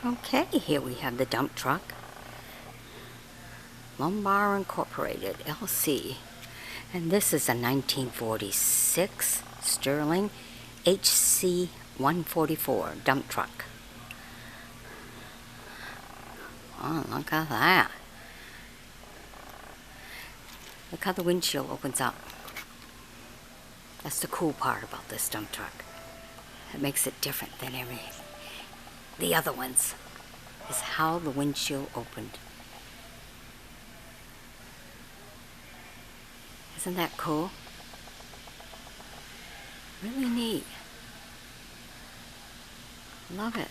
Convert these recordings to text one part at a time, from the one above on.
Okay, here we have the dump truck. Lombard Incorporated, LC. And this is a 1946 Sterling HC 144 dump truck. Oh, look at that. Look how the windshield opens up. That's the cool part about this dump truck. It makes it different than the other ones, is how the windshield opened. Isn't that cool? Really neat. Love it.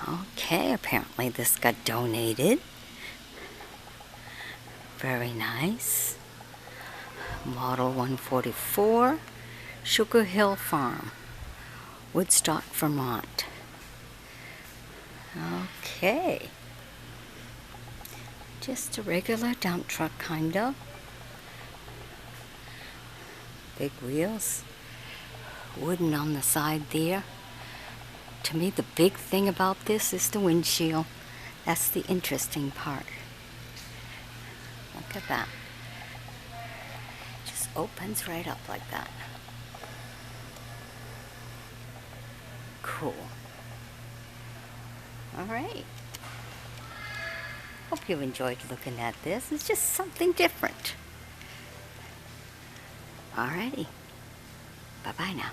Okay, apparently this got donated. Very nice. Model 144, Sugar Hill Farm, Woodstock, Vermont. Okay. Just a regular dump truck, kind of. Big wheels. Wooden on the side there. To me, the big thing about this is the windshield. That's the interesting part. Look at that. Just opens right up like that. Cool. Alright. Hope you enjoyed looking at this. It's just something different. Alrighty. Bye-bye now.